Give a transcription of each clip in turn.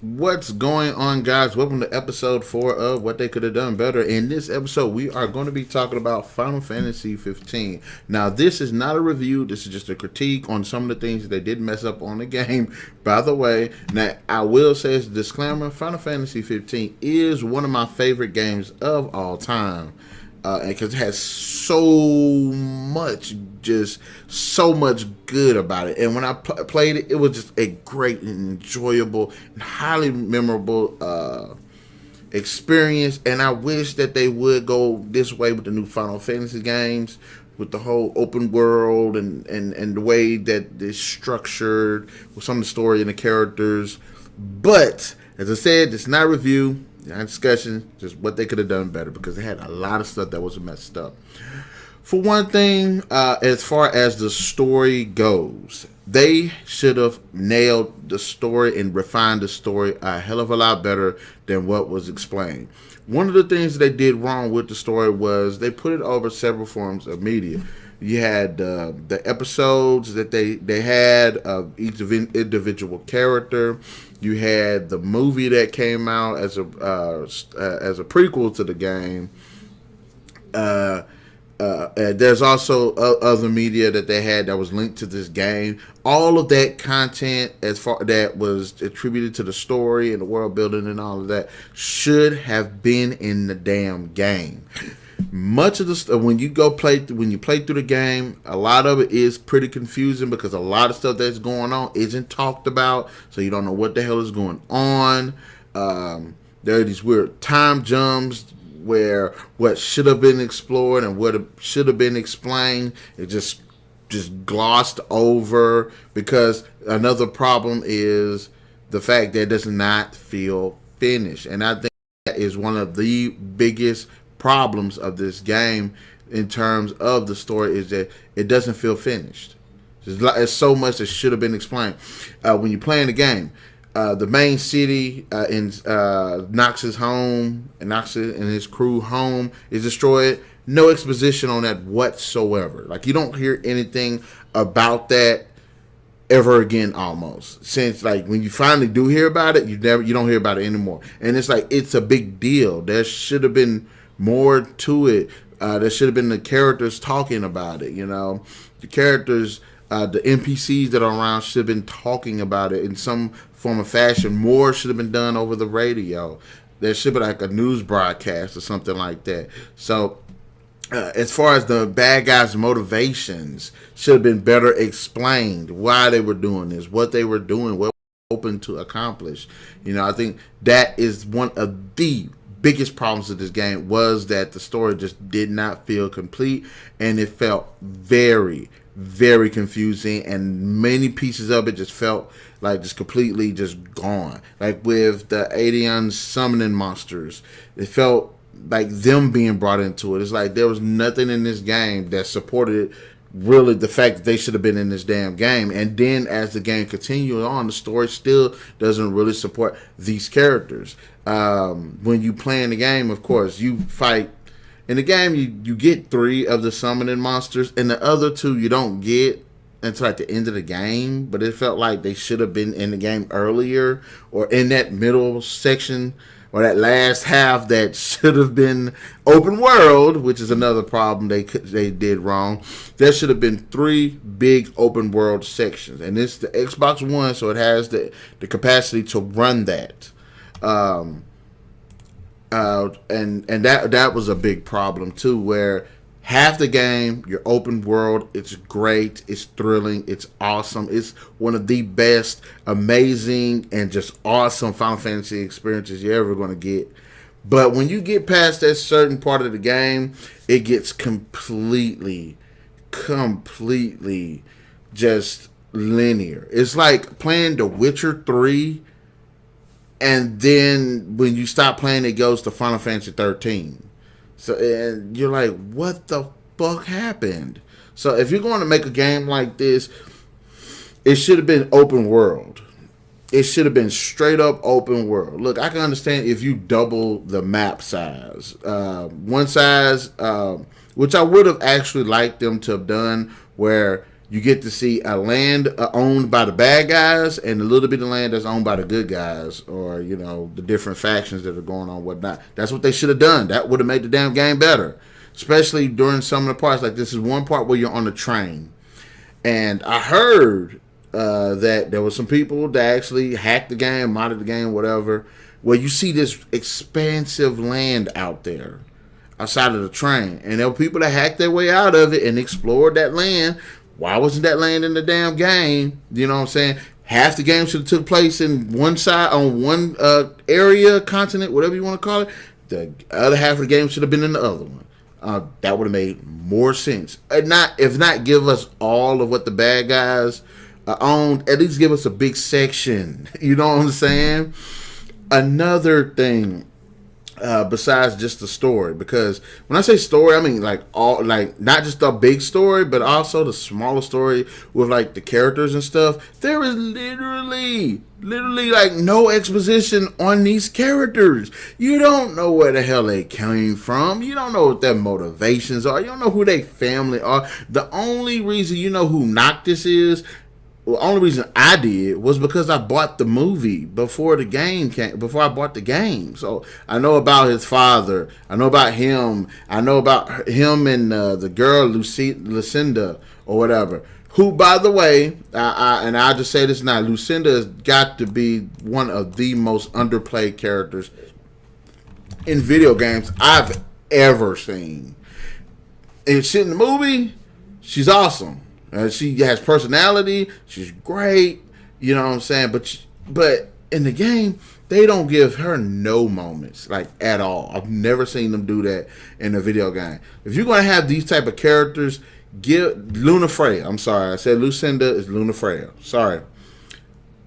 What's going on, guys? Welcome to episode 4 of What They Could Have Done Better. In this episode, we are going to be talking about Final Fantasy 15. Now, this is not a review. This is just a critique on some of the things that they did mess up on the game. By the way, now, I will say as a disclaimer, Final Fantasy 15 is one of my favorite games of all time. Because it has so much good about it. And when I played it, it was just a great and enjoyable and highly memorable experience. And I wish that they would go this way with the new Final Fantasy games, with the whole open world and the way that it's structured with some of the story and the characters. But as I said, it's not a review. Discussion, just what they could have done better, because they had a lot of stuff that was messed up. For one thing, as far as the story goes, they should have nailed the story and refined the story a hell of a lot better than what was explained. One of the things they did wrong with the story was they put it over several forms of media. You had the episodes that they had of each individual character. You had the movie that came out as a prequel to the game. There's also other media that they had that was linked to this game. All of that content, as far that was attributed to the story and the world building and all of that, should have been in the damn game. Much of the when you play through the game, a lot of it is pretty confusing because a lot of stuff that's going on isn't talked about, so you don't know what the hell is going on. There are these weird time jumps where what should have been explored and what should have been explained, it just glossed over, because another problem is the fact that it does not feel finished. And I think that is one of the biggest problems of this game in terms of the story, is that it doesn't feel finished. There's so much that should have been explained. When you're playing the game, the main city in Noctis' home, and Noctis and his crew home is destroyed. No exposition on that whatsoever. Like, you don't hear anything about that ever again, almost. Since, like, when you finally do hear about it, you don't hear about it anymore. And it's like, it's a big deal. There should have been more to it. There should have been the characters talking about it. The characters, the NPCs that are around should have been talking about it in some form of fashion. More should have been done over the radio. There should be like a news broadcast or something like that. So as far as the bad guys' motivations, should have been better explained, why they were doing this, what they were doing, what they were hoping to accomplish. I think that is one of the biggest problems of this game, was that the story just did not feel complete, and it felt very, very confusing, and many pieces of it just felt like just completely just gone. Like with the Aeon summoning monsters, it felt like them being brought into it. It's like there was nothing in this game that supported really the fact that they should have been in this damn game. And then as the game continued on, the story still doesn't really support these characters. When you play in the game, of course, you fight. In the game, you get 3 of the summoning monsters, and the other 2 you don't get until like the end of the game. But it felt like they should have been in the game earlier, or in that middle section, or that last half that should have been open world, which is another problem they did wrong. There should have been 3 big open world sections, and it's the Xbox One, so it has the capacity to run that. And that was a big problem too, where half the game, you're open world, it's great, it's thrilling, it's awesome, it's one of the best, amazing, and just awesome Final Fantasy experiences you're ever going to get. But when you get past that certain part of the game, it gets completely just linear. It's like playing The Witcher 3, and then when you stop playing, it goes to Final Fantasy 13. So, and you're like, what the fuck happened? So if you're going to make a game like this, it should have been open world. It should have been straight up open world. Look, I can understand if you double the map size. One size, which I would have actually liked them to have done, where You get to see a land owned by the bad guys and a little bit of land that's owned by the good guys, or the different factions that are going on, whatnot. That's what they should have done. That would have made the damn game better, especially during some of the parts. Like this is one part where you're on the train, and I heard that there was some people that actually hacked the game, modded the game, whatever, where you see this expansive land out there outside of the train, and there were people that hacked their way out of it and explored that land. Why wasn't that land in the damn game? You know what I'm saying? Half the game should have took place in one side, on one area, continent, whatever you want to call it. The other half of the game should have been in the other one. That would have made more sense. If not, give us all of what the bad guys owned. At least give us a big section. You know what I'm saying? Another thing. Besides just the story, because when I say story, I mean not just the big story, but also the smaller story with like the characters and stuff. There is literally like no exposition on these characters. You don't know where the hell they came from. You don't know what their motivations are. You don't know who their family are. The only reason you know who Noctis is, the only reason I did was because I bought the movie before the game came. Before I bought the game, so I know about his father. I know about him. I know about him and the girl Lucinda or whatever. Who, by the way, I'll just say this now: Lucinda has got to be one of the most underplayed characters in video games I've ever seen. And shit in the movie, she's awesome. She has personality. She's great. You know what I'm saying? But in the game, they don't give her no moments, like, at all. I've never seen them do that in a video game. If you're going to have these type of characters, give Luna Freya. I'm sorry. I said Lucinda is Luna Freya. Sorry.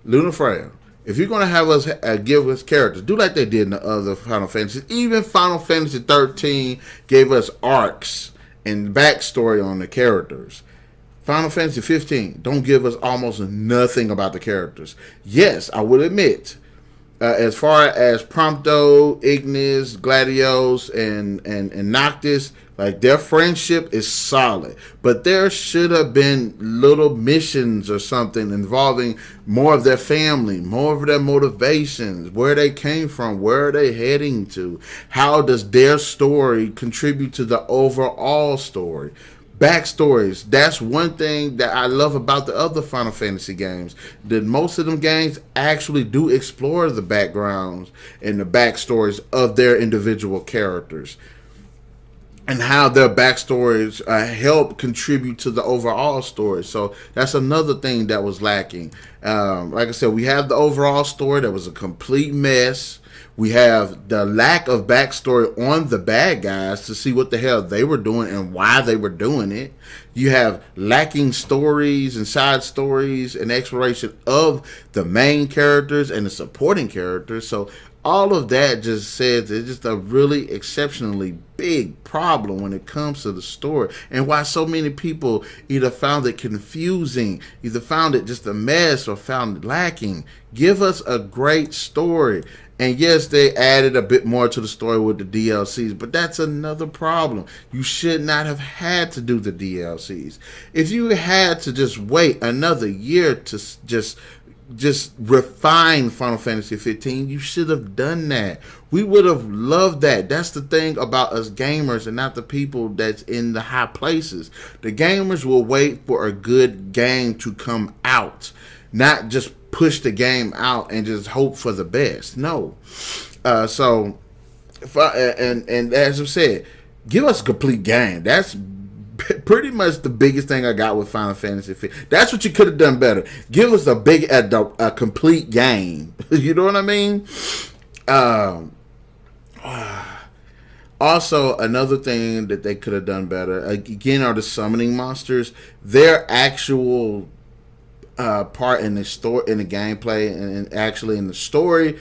Luna Freya. If you're going to have us give us characters, do like they did in the other Final Fantasy. Even Final Fantasy 13 gave us arcs and backstory on the characters. Final Fantasy 15 don't give us almost nothing about the characters. Yes, I will admit, as far as Prompto, Ignis, Gladiolus, and Noctis, like their friendship is solid. But there should have been little missions or something involving more of their family, more of their motivations, where they came from, where are they heading to, how does their story contribute to the overall story. Backstories. That's one thing that I love about the other Final Fantasy games. That most of them games actually do explore the backgrounds and the backstories of their individual characters, and how their backstories help contribute to the overall story. So that's another thing that was lacking. Like I said, we have the overall story that was a complete mess. We have the lack of backstory on the bad guys to see what the hell they were doing and why they were doing it. You have lacking stories and side stories and exploration of the main characters and the supporting characters. So all of that just says it's just a really exceptionally big problem when it comes to the story, and why so many people either found it confusing, either found it just a mess, or found it lacking. Give us a great story. And yes, they added a bit more to the story with the DLCs, but that's another problem. You should not have had to do the DLCs. If you had to just wait another year to just refine Final Fantasy 15, you should have done that. We would have loved that. That's the thing about us gamers and not the people that's in the high places. The gamers will wait for a good game to come out, not just push the game out and just hope for the best. No. So as I said, give us a complete game. That's pretty much the biggest thing I got with Final Fantasy 15. That's what you could have done better. Give us a complete game. You know what I mean? Also, another thing that they could have done better, again, are the summoning monsters. Their actual part in the story, in the gameplay, and actually in the story,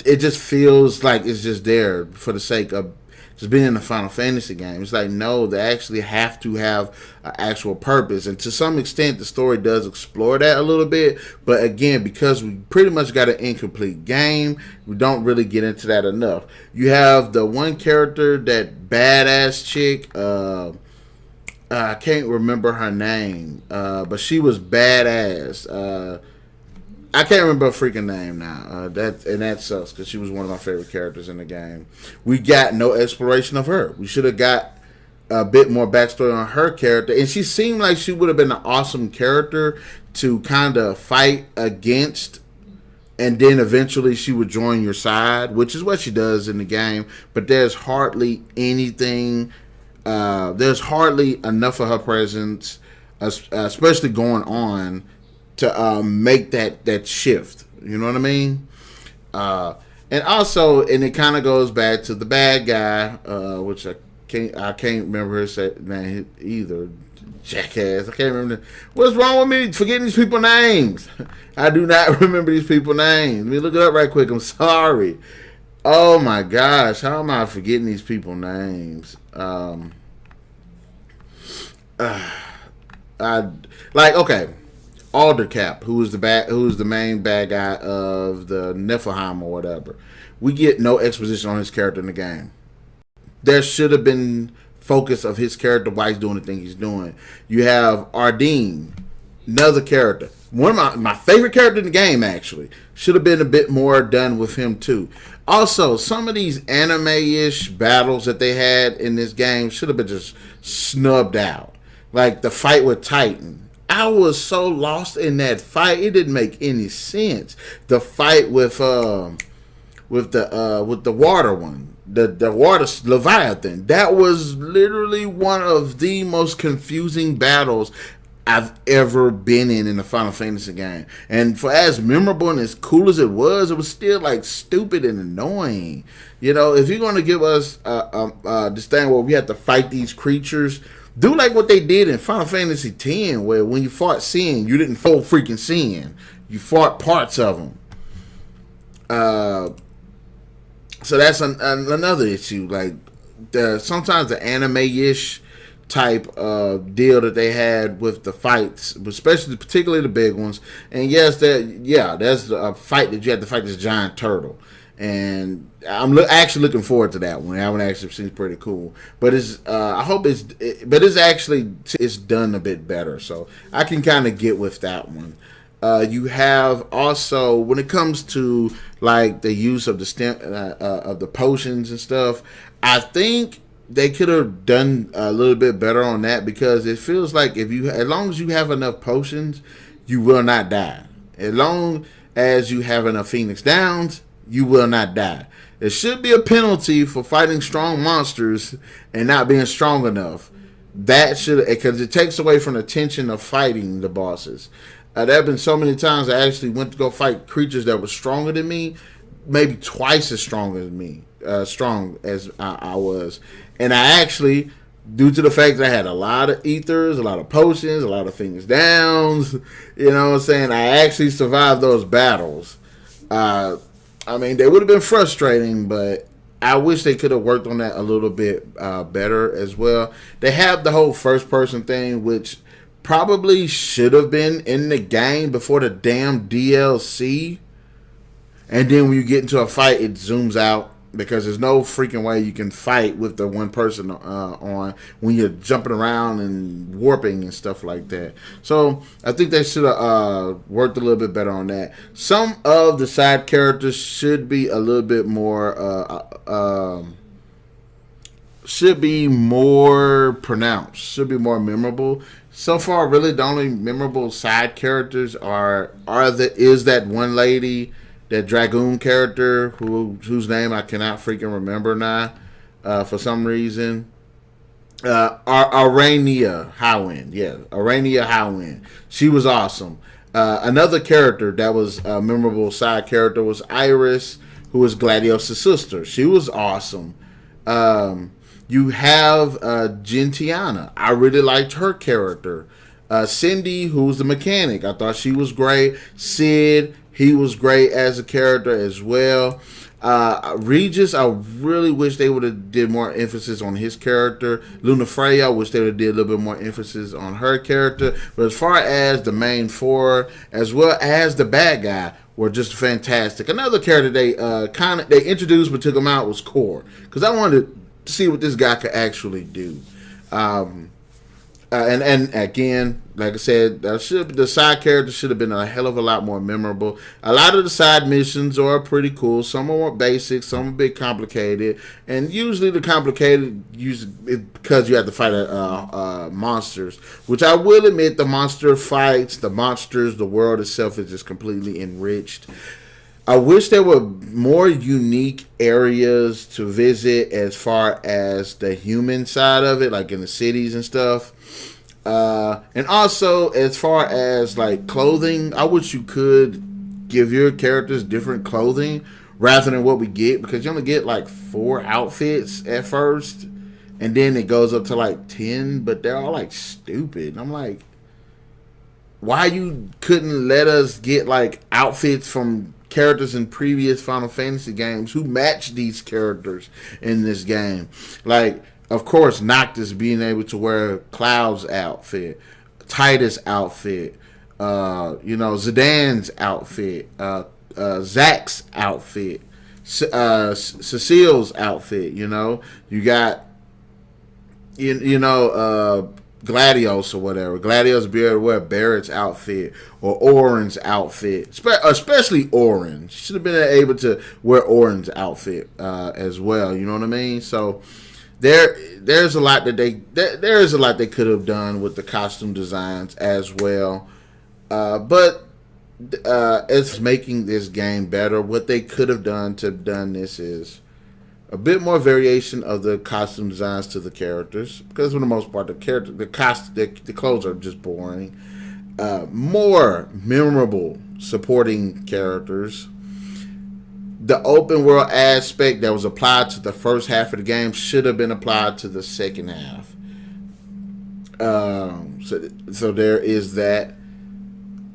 it just feels like it's just there for the sake of just being in a Final Fantasy game. It's like, no, they actually have to have an actual purpose, and to some extent the story does explore that a little bit, but again, because we pretty much got an incomplete game, we don't really get into that enough. You have the one character, that badass chick, I can't remember her name, but she was badass. I can't remember her freaking name now. That sucks because she was one of my favorite characters in the game. We got no exploration of her. We should have got a bit more backstory on her character, and she seemed like she would have been an awesome character to kind of fight against, and then eventually she would join your side, which is what she does in the game. But there's hardly anything. There's hardly enough of her presence, especially going on, to make that shift. You know what I mean? And also, and it kind of goes back to the bad guy, which I can't remember his name either. Jackass. I can't remember. What's wrong with me forgetting these people's names? I do not remember these people's names. Let me look it up right quick. I'm sorry. Oh my gosh, how am I forgetting these people's names? Okay, Aldercap, who's the main bad guy of the Niflheim or whatever. We get no exposition on his character in the game. There should have been focus of his character, why he's doing the thing he's doing. You have Ardeen, another character. One of my favorite character in the game, actually. Should have been a bit more done with him, too. Also, some of these anime-ish battles that they had in this game should have been just snubbed out. Like the fight with Titan. I was so lost in that fight, it didn't make any sense. The fight with the water one. The water Leviathan, that was literally one of the most confusing battles I've ever been in a Final Fantasy game. And for as memorable and as cool as it was still like stupid and annoying. You know, if you're going to give us this thing where we have to fight these creatures, do like what they did in Final Fantasy X, where when you fought Sin, you didn't full freaking Sin. You fought parts of them. So that's another issue. Like sometimes the anime-ish type of deal that they had with the fights, especially particularly the big ones. And yes, there's a fight that you have to fight this giant turtle, and I'm actually looking forward to that one. That one actually seems pretty cool. But I hope it's done a bit better, so I can kind of get with that one. You have also, when it comes to like the use of the potions and stuff, I think they could have done a little bit better on that, because it feels like as long as you have enough potions, you will not die. As long as you have enough Phoenix Downs, you will not die. There should be a penalty for fighting strong monsters and not being strong enough. That should, because it takes away from the tension of fighting the bosses. There have been so many times I actually went to go fight creatures that were stronger than me, maybe twice as strong as I was. And I actually, due to the fact that I had a lot of ethers, a lot of potions, a lot of things downs, you know what I'm saying, I actually survived those battles. I mean, they would have been frustrating, but I wish they could have worked on that a little bit better as well. They have the whole first-person thing, which probably should have been in the game before the damn DLC. And then when you get into a fight, it zooms out, because there's no freaking way you can fight with the one person on when you're jumping around and warping and stuff like that. So I think they should have worked a little bit better on that. Some of the side characters should be a little bit more should be more pronounced, should be more memorable. So far, really, the only memorable side characters is that one lady, that Dragoon character, whose name I cannot freaking remember now, for some reason. Arania Howin. She was awesome. Another character that was a memorable side character was Iris, who was Gladiolus' sister. She was awesome. You have Gentiana. I really liked her character. Cindy, who's the mechanic. I thought she was great. Sid, he was great as a character as well. Regis, I really wish they would have did more emphasis on his character. Luna Freya, I wish they would have did a little bit more emphasis on her character. But as far as the main four, as well as the bad guy, were just fantastic. Another character they introduced but took him out was Core, because I wanted to see what this guy could actually do. And again, like I said, the side characters should have been a hell of a lot more memorable. A lot of the side missions are pretty cool. Some are more basic, some are a bit complicated, and usually the complicated because you have to fight monsters. Which I will admit, the monster fights, the monsters, the world itself is just completely enriched. I wish there were more unique areas to visit as far as the human side of it, like in the cities and stuff. And also, as far as like clothing, I wish you could give your characters different clothing rather than what we get, because you only get like 4 outfits at first, and then it goes up to like 10, but they're all like stupid. And I'm like, why you couldn't let us get like outfits from characters in previous Final Fantasy games who match these characters in this game? Like, of course, Noctis being able to wear Cloud's outfit, Titus' outfit, Zidane's outfit, Zack's outfit, Cecile's outfit. You got Gladiolus or whatever. Gladiolus be able to wear Barrett's outfit or Orin's outfit, especially Orin. Should have been able to wear Orin's outfit as well. You know what I mean? So there's a lot that they could have done with the costume designs as well. But as making this game better, what they could have done to have done this is a bit more variation of the costume designs to the characters, because for the most part, the clothes are just boring. More memorable supporting characters. The open world aspect that was applied to the first half of the game should have been applied to the second half. So there is that.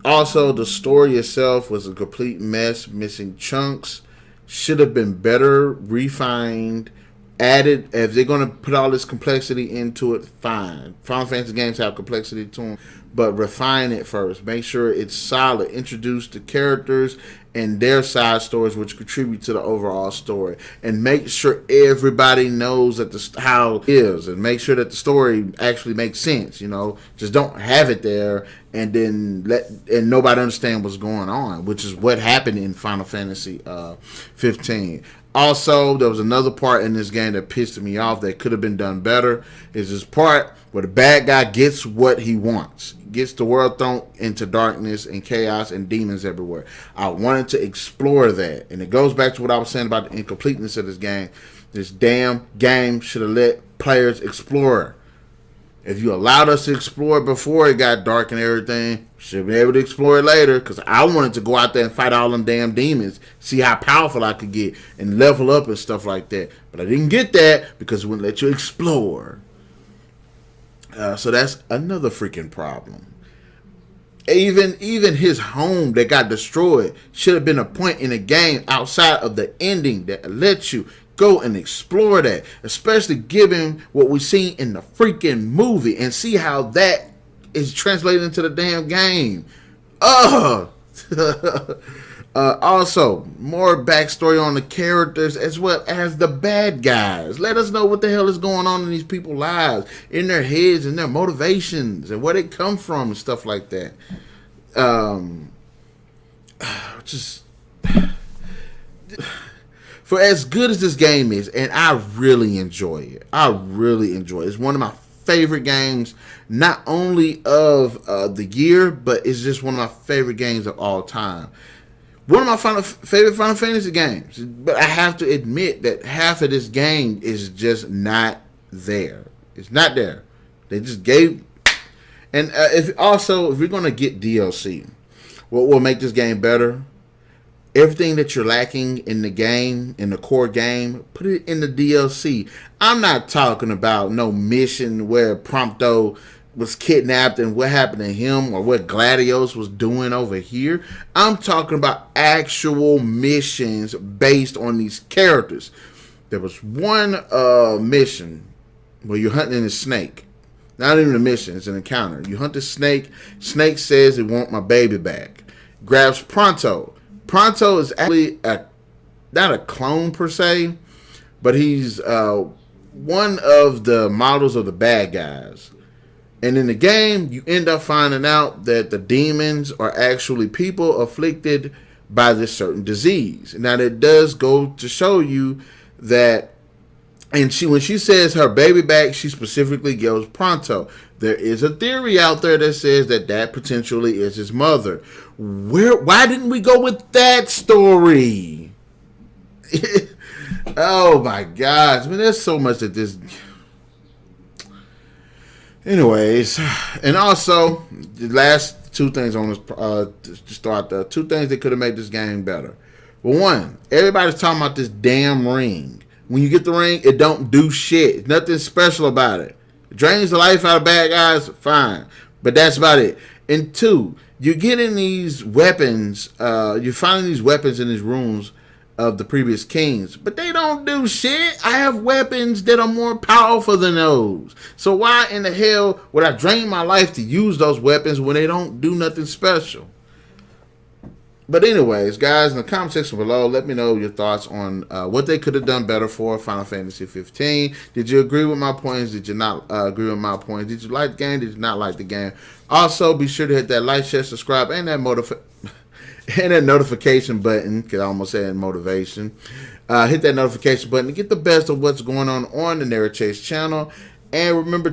Also, the story itself was a complete mess, missing chunks. Should have been better, refined, added. If they're going to put all this complexity into it, fine. Final Fantasy games have complexity to them, but refine it first. Make sure it's solid. Introduce the characters and their side stories, which contribute to the overall story, and make sure everybody knows that how it is, and make sure that the story actually makes sense. Just don't have it there and then and nobody understand what's going on, which is what happened in Final Fantasy 15. Also, there was another part in this game that pissed me off that could have been done better. Is this part where the bad guy gets what he wants, gets the world thrown into darkness and chaos and demons everywhere. I wanted to explore that, and it goes back to what I was saying about the incompleteness of this game. This damn game should have let players explore. If you allowed us to explore before it got dark and everything, should be able to explore it later, because I wanted to go out there and fight all them damn demons, see how powerful I could get, and level up and stuff like that. But I didn't get that because it wouldn't let you explore. So that's another freaking problem. Even his home that got destroyed should have been a point in the game outside of the ending that lets you go and explore that, especially given what we seen in the freaking movie, and see how that is translated into the damn game. Also, more backstory on the characters as well as the bad guys. Let us know what the hell is going on in these people's lives, in their heads, and their motivations, and where they come from, and stuff like that. For as good as this game is, and I really enjoy it. It's one of my favorite games, not only of the year, but it's just one of my favorite games of all time. One of my favorite Final Fantasy games. But I have to admit that half of this game is just not there. It's not there. They just gave... And if we're going to get DLC, what will make this game better? Everything that you're lacking in the game, in the core game, put it in the DLC. I'm not talking about no mission where Prompto was kidnapped and what happened to him, or what Gladiolus was doing over here. I'm talking about actual missions based on these characters. There was one mission where you're hunting a snake. Not even a mission, it's an encounter. You hunt the snake. Snake says it want my baby back. Grabs Prompto. Prompto is actually not a clone per se, but he's one of the models of the bad guys. And in the game, you end up finding out that the demons are actually people afflicted by this certain disease. Now, that does go to show you that, and when she says her baby back, she specifically goes Prompto. There is a theory out there that says that potentially is his mother. Why didn't we go with that story? Oh my gosh. I mean, there's so much that this... Anyways, and also, the last two things on this, to start, the two things that could have made this game better. Well, one, everybody's talking about this damn ring. When you get the ring, it don't do shit. Nothing special about it. It drains the life out of bad guys, fine. But that's about it. And two, you're getting these weapons, you're finding these weapons in these rooms of the previous kings, but they don't do shit. I have weapons that are more powerful than those. So why in the hell would I drain my life to use those weapons when they don't do nothing special? But anyways, guys, in the comment section below, let me know your thoughts on what they could have done better for Final Fantasy 15. Did you agree with my points? Did you not agree with my points? Did you like the game? Did you not like the game? Also, be sure to hit that like, share, subscribe, and that notification button, because I almost said motivation. Hit that notification button to get the best of what's going on the NarikChase channel. And remember